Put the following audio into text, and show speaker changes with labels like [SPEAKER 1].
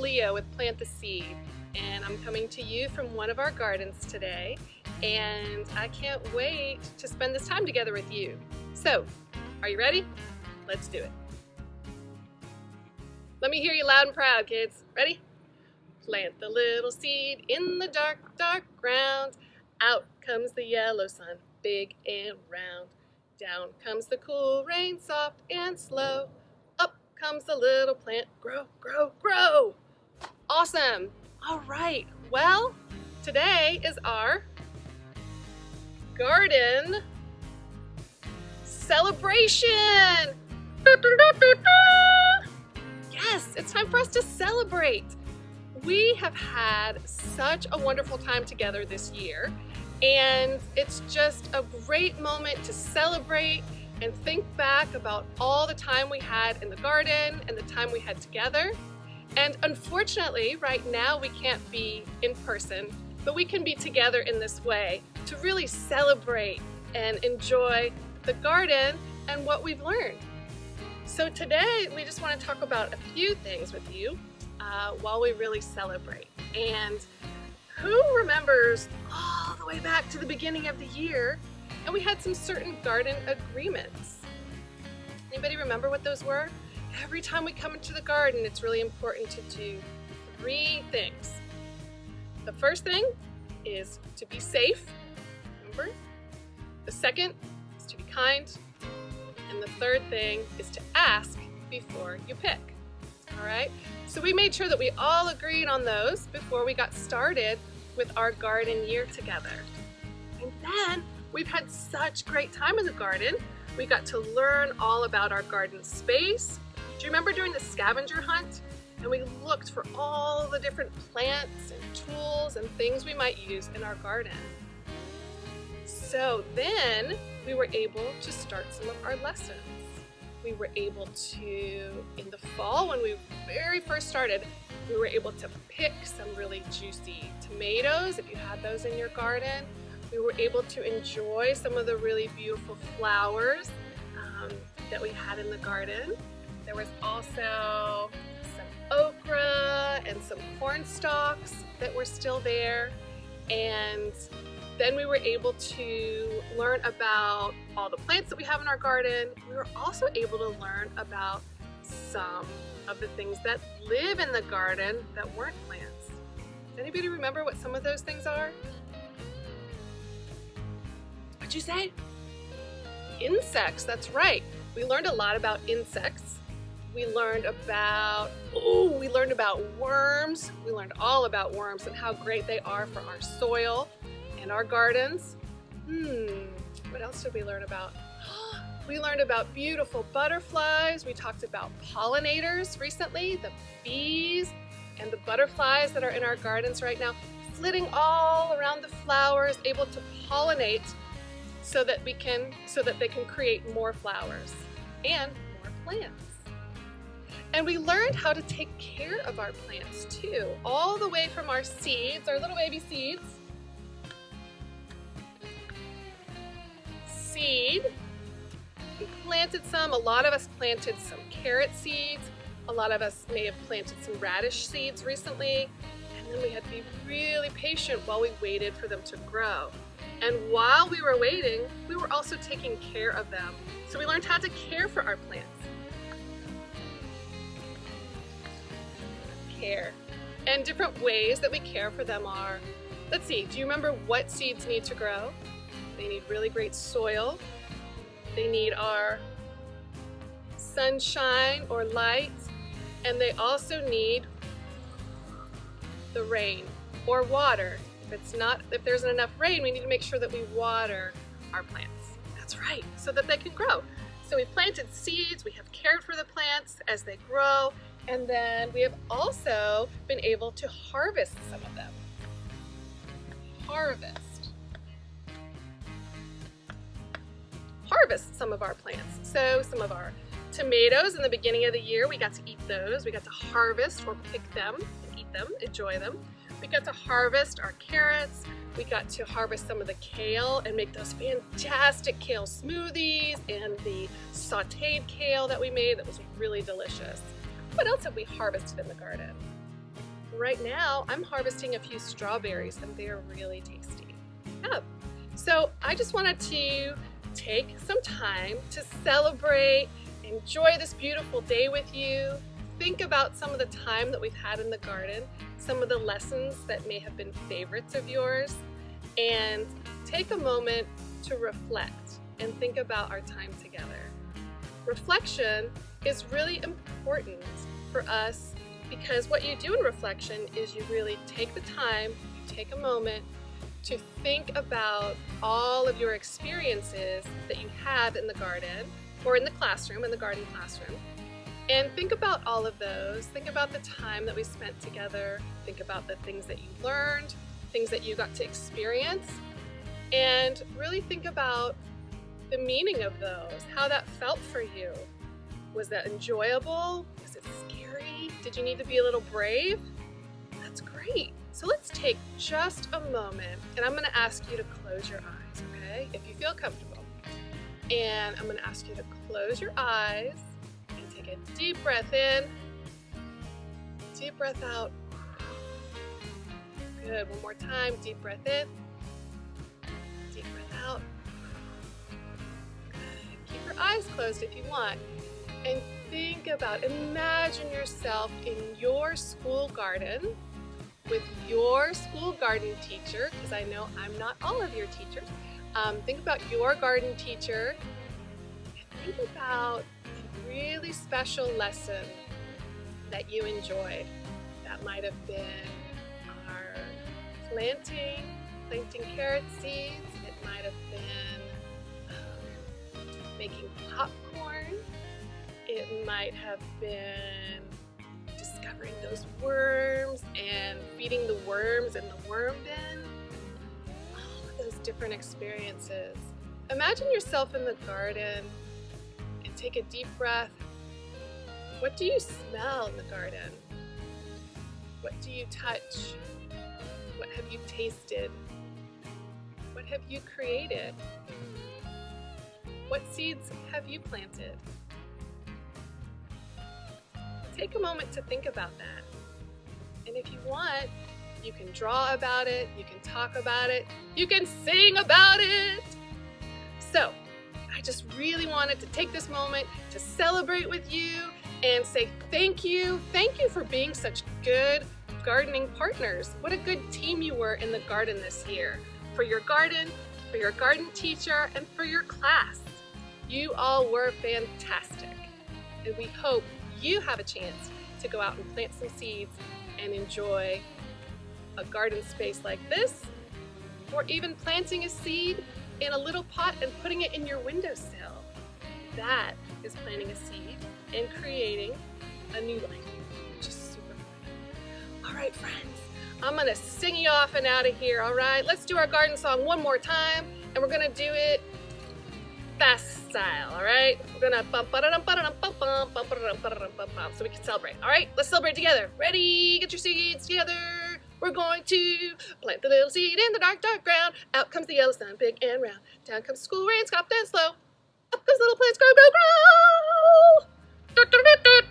[SPEAKER 1] Leo with Plant the Seed, and I'm coming to you from one of our gardens today, and I can't wait to spend this time together with you. So, are you ready? Let's do it. Let me hear you loud and proud, kids. Ready? Plant the little seed in the dark, dark ground. Out comes the yellow sun, big and round. Down comes the cool rain, soft and slow. Up comes the little plant, grow, grow, grow. Awesome. All right. Well, today is our garden celebration. Yes, it's time for us to celebrate. We have had such a wonderful time together this year, and it's just a great moment to celebrate and think back about all the time we had in the garden and the time we had together. And unfortunately, right now we can't be in person, but we can be together in this way to really celebrate and enjoy the garden and what we've learned. So today we just want to talk about a few things with you while we really celebrate. And who remembers all the way back to the beginning of the year, and we had some certain garden agreements. Anybody remember what those were? Every time we come into the garden, it's really important to do 3 things. The first thing is to be safe, remember? The second is to be kind. And the third thing is to ask before you pick. All right? So we made sure that we all agreed on those before we got started with our garden year together. And then we've had such great time in the garden. We got to learn all about our garden space. Do you remember doing the scavenger hunt? And we looked for all the different plants and tools and things we might use in our garden. So then we were able to start some of our lessons. We were able to, in the fall when we very first started, we were able to pick some really juicy tomatoes, if you had those in your garden. We were able to enjoy some of the really beautiful flowers that we had in the garden. There was also some okra and some corn stalks that were still there. And then we were able to learn about all the plants that we have in our garden. We were also able to learn about some of the things that live in the garden that weren't plants. Does anybody remember what some of those things are? What'd you say? Insects, that's right. We learned a lot about insects. We learned about worms. We learned all about worms and how great they are for our soil and our gardens. What else did we learn about? We learned about beautiful butterflies. We talked about pollinators recently, the bees and the butterflies that are in our gardens right now, flitting all around the flowers, able to pollinate so that they can create more flowers and more plants. And we learned how to take care of our plants too, all the way from our seeds, our little baby seeds. We planted some. A lot of us planted some carrot seeds. A lot of us may have planted some radish seeds recently. And then we had to be really patient while we waited for them to grow. And while we were waiting, we were also taking care of them. So we learned how to care for our plants. Care. And different ways that we care for them are, let's see, do you remember what seeds need to grow? They need really great soil. They need our sunshine or light. And they also need the rain or water. If there isn't enough rain, we need to make sure that we water our plants. That's right, so that they can grow. So we've planted seeds, we have cared for the plants as they grow, and then we have also been able to harvest some of them. Harvest some of our plants. So some of our tomatoes in the beginning of the year, we got to eat those. We got to harvest or pick them and eat them, enjoy them. We got to harvest our carrots. We got to harvest some of the kale and make those fantastic kale smoothies and the sauteed kale that we made that was really delicious. What else have we harvested in the garden? Right now, I'm harvesting a few strawberries and they're really tasty. Yeah. So I just wanted to take some time to celebrate, enjoy this beautiful day with you, think about some of the time that we've had in the garden, some of the lessons that may have been favorites of yours, and take a moment to reflect and think about our time together. Reflection is really important for us because what you do in reflection is you really take the time, you take a moment to think about all of your experiences that you had in the garden or in the classroom, in the garden classroom. And think about all of those. Think about the time that we spent together. Think about the things that you learned, things that you got to experience, and really think about the meaning of those, how that felt for you. Was that enjoyable? Was it scary? Did you need to be a little brave? That's great. So let's take just a moment, and I'm going to ask you to close your eyes, okay? If you feel comfortable. And I'm going to ask you to close your eyes and take a deep breath in, deep breath out. Good. One more time. Deep breath in, deep breath out. Good. Keep your eyes closed if you want. And think about, imagine yourself in your school garden with your school garden teacher, because I know I'm not all of your teachers. Think about your garden teacher and think about a really special lesson that you enjoyed. That might have been our planting carrot seeds. It might have been making popcorn. It might have been discovering those worms and feeding the worms in the worm bin. All of those different experiences. Imagine yourself in the garden and take a deep breath. What do you smell in the garden? What do you touch? What have you tasted? What have you created? What seeds have you planted? Take a moment to think about that. And if you want, you can draw about it, you can talk about it, you can sing about it. So, I just really wanted to take this moment to celebrate with you and say thank you. Thank you for being such good gardening partners. What a good team you were in the garden this year. For your garden, for your garden teacher, and for your class. You all were fantastic. And we hope you have a chance to go out and plant some seeds and enjoy a garden space like this, or even planting a seed in a little pot and putting it in your windowsill. That is planting a seed and creating a new life, which is super fun. All right, friends, I'm gonna sing you off and out of here, all right? Let's do our garden song one more time, and we're gonna do it fast style, all right? We're gonna so we can celebrate, all right? Let's celebrate together. Ready? Get your seeds together. We're going to plant the little seed in the dark, dark ground. Out comes the yellow sun, big and round. Down comes school rain, soft and slow. Up comes little plants, grow, grow, grow.